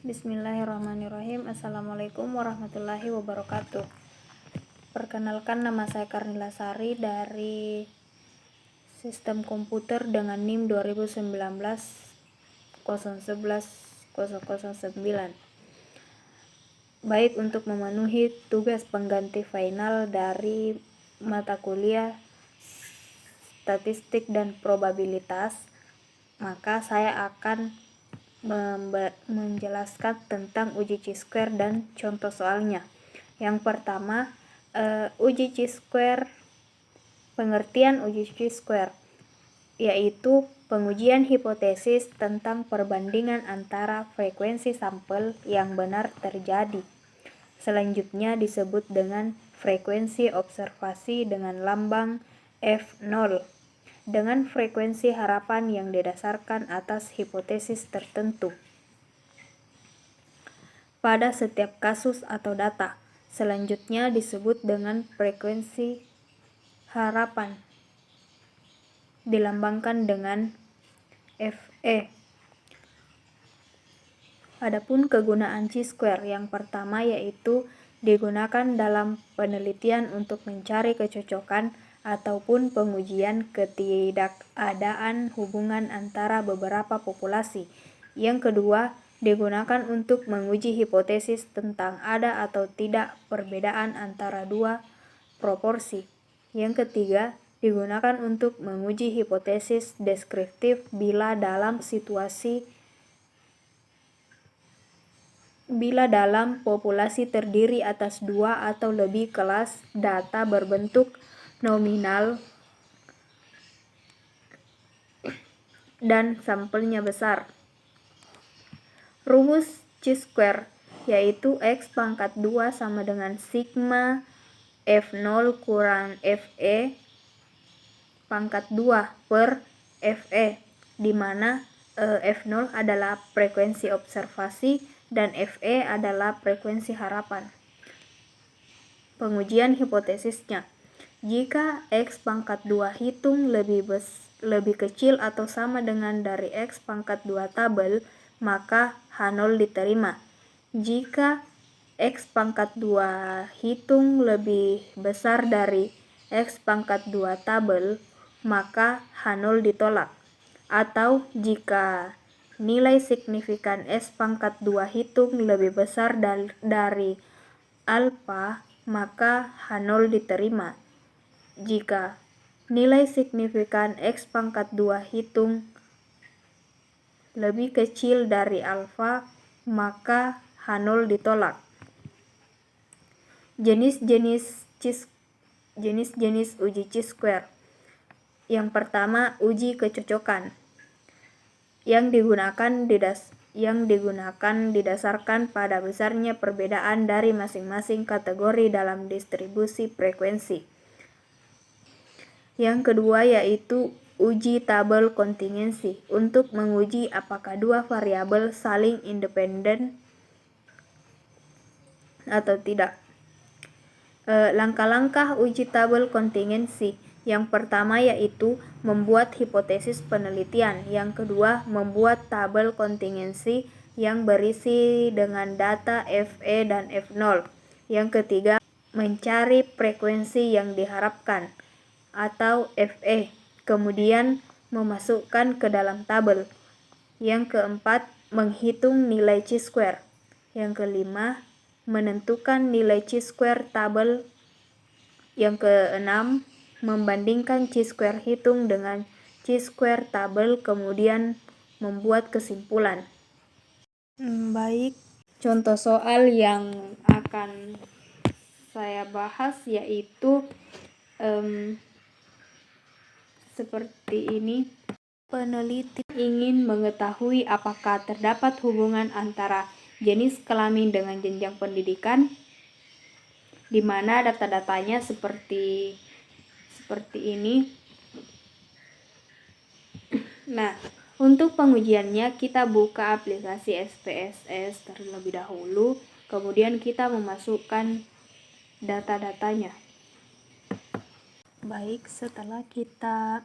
Bismillahirrahmanirrahim. Assalamualaikum warahmatullahi wabarakatuh. Perkenalkan, nama saya Karnila Sari dari Sistem Komputer dengan NIM 2019 011 009. Baik, untuk memenuhi tugas pengganti final dari mata kuliah Statistik dan Probabilitas, maka saya akan menjelaskan tentang uji chi-square dan contoh soalnya. Yang pertama, uji chi-square. Pengertian uji chi-square yaitu pengujian hipotesis tentang perbandingan antara frekuensi sampel yang benar terjadi. Selanjutnya disebut dengan frekuensi observasi dengan lambang F0 dengan frekuensi harapan yang didasarkan atas hipotesis tertentu pada setiap kasus atau data. Selanjutnya disebut dengan frekuensi harapan, dilambangkan dengan Fe. Adapun kegunaan chi-square yang pertama yaitu digunakan dalam penelitian untuk mencari kecocokan ataupun pengujian ketidakadaan hubungan antara beberapa populasi. Yang kedua, digunakan untuk menguji hipotesis tentang ada atau tidak perbedaan antara dua proporsi. Yang ketiga, digunakan untuk menguji hipotesis deskriptif bila dalam populasi terdiri atas dua atau lebih kelas data berbentuk nominal dan sampelnya besar. Rumus chi-square yaitu X pangkat 2 sama dengan sigma F0 kurang Fe pangkat 2 per Fe, di mana F0 adalah frekuensi observasi dan Fe adalah frekuensi harapan. Pengujian hipotesisnya. Jika X pangkat 2 hitung lebih kecil atau sama dengan dari X pangkat 2 tabel, maka H0 diterima. Jika X pangkat 2 hitung lebih besar dari X pangkat 2 tabel, maka H0 ditolak. Atau jika nilai signifikan S pangkat 2 hitung lebih besar dari alfa, maka H0 diterima. Jika nilai signifikan X pangkat 2 hitung lebih kecil dari alfa, maka H0 ditolak. Jenis-jenis uji chi-square. Yang pertama, uji kecocokan yang digunakan didasarkan pada besarnya perbedaan dari masing-masing kategori dalam distribusi frekuensi. Yang kedua yaitu uji tabel kontingensi untuk menguji apakah dua variabel saling independen atau tidak. Langkah-langkah uji tabel kontingensi. Yang pertama yaitu membuat hipotesis penelitian. Yang kedua, membuat tabel kontingensi yang berisi dengan data Fe dan F0. Yang ketiga, mencari frekuensi yang diharapkan atau Fe, kemudian memasukkan ke dalam tabel. Yang keempat, menghitung nilai chi-square. Yang kelima, menentukan nilai chi-square tabel. Yang keenam, membandingkan chi-square hitung dengan chi-square tabel, kemudian membuat kesimpulan. Baik, contoh soal yang akan saya bahas yaitu seperti ini. Peneliti ingin mengetahui apakah terdapat hubungan antara jenis kelamin dengan jenjang pendidikan, di mana data-datanya seperti ini. Nah, untuk pengujiannya kita buka aplikasi SPSS terlebih dahulu, kemudian kita memasukkan data-datanya. Baik, setelah kita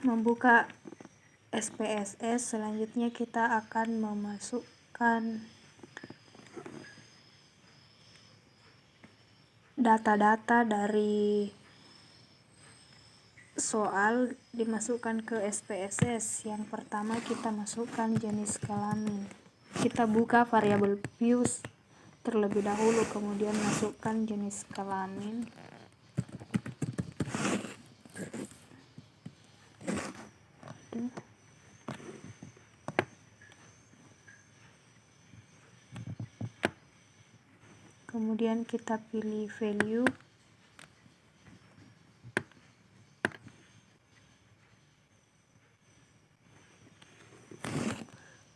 membuka SPSS, selanjutnya kita akan memasukkan data-data dari soal dimasukkan ke SPSS. Yang pertama kita masukkan jenis kelamin. Kita buka variabel views terlebih dahulu, kemudian masukkan jenis kelamin. Kemudian kita pilih value.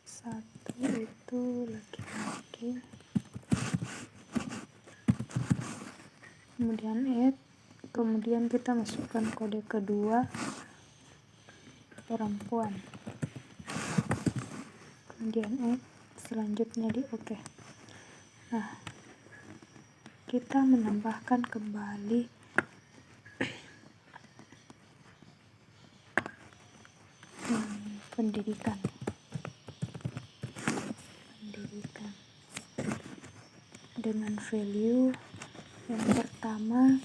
Satu itu laki-laki. Kemudian add. Kemudian kita masukkan kode kedua, perempuan. Kemudian add. Selanjutnya di oke. Nah, kita menambahkan kembali pendidikan dengan value yang pertama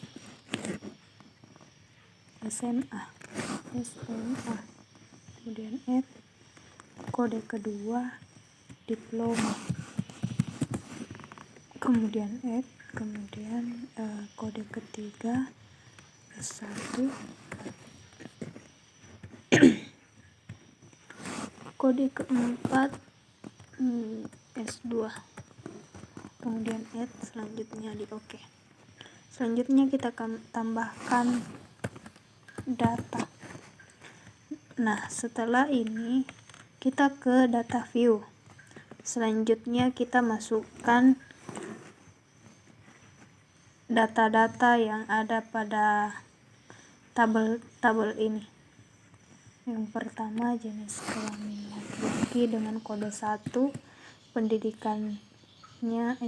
SMA, kemudian add, kode kedua diploma, kemudian add, kemudian kode ketiga S1, kode keempat S2, kemudian add, selanjutnya di oke. Selanjutnya kita akan tambahkan data. Nah, setelah ini kita ke data view. Selanjutnya kita masukkan data-data yang ada pada tabel ini. Yang pertama jenis kelamin laki-laki dengan kode 1, pendidikannya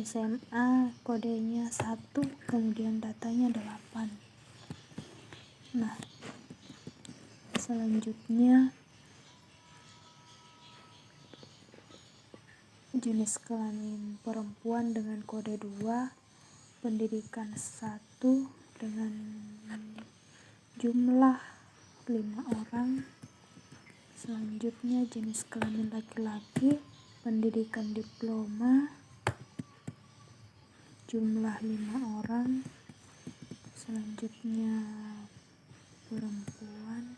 SMA, kodenya 1, kemudian datanya 8. Nah, selanjutnya jenis kelamin perempuan dengan kode 2, pendidikan 1 dengan jumlah 5 orang. Selanjutnya jenis kelamin laki-laki, pendidikan diploma, jumlah 5 orang. Selanjutnya perempuan,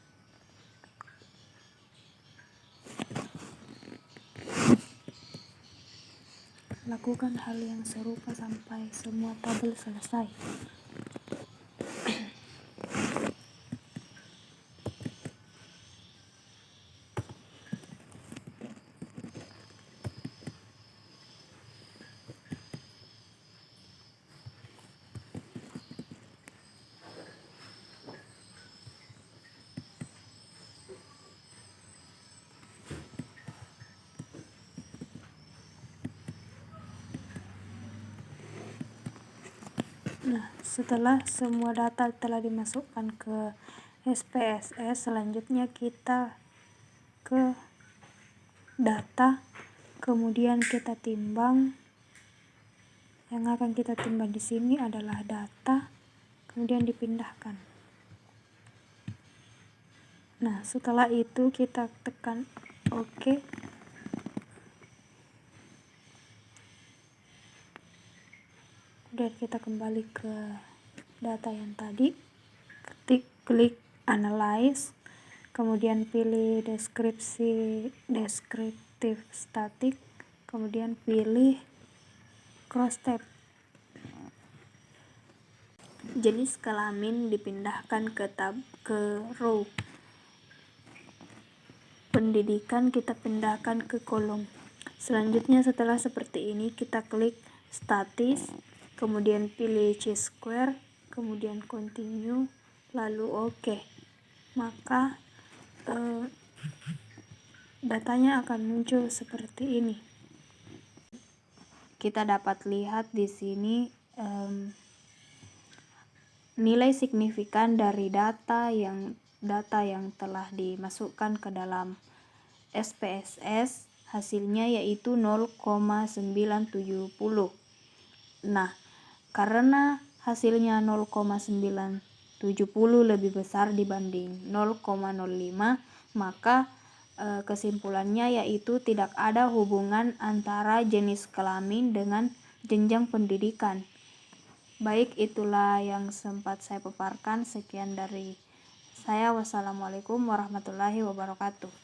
lakukan hal yang serupa sampai semua tabel selesai. Nah, setelah semua data telah dimasukkan ke SPSS, selanjutnya kita ke data, kemudian kita timbang. Yang akan kita timbang di sini adalah data, kemudian dipindahkan. Nah, setelah itu kita tekan oke. Kemudian kita kembali ke data yang tadi, klik analyze, kemudian pilih deskriptif static, kemudian pilih cross tab. Jenis kelamin dipindahkan ke row. Pendidikan kita pindahkan ke kolom. Selanjutnya setelah seperti ini kita klik statis, kemudian pilih chi-square, kemudian continue, lalu oke. Maka datanya akan muncul seperti ini. Kita dapat lihat di sini nilai signifikan dari data yang telah dimasukkan ke dalam SPSS hasilnya yaitu 0,970. Nah, karena hasilnya 0,970 lebih besar dibanding 0,05, maka kesimpulannya yaitu tidak ada hubungan antara jenis kelamin dengan jenjang pendidikan. Baik, itulah yang sempat saya paparkan. Sekian dari saya. Wassalamualaikum warahmatullahi wabarakatuh.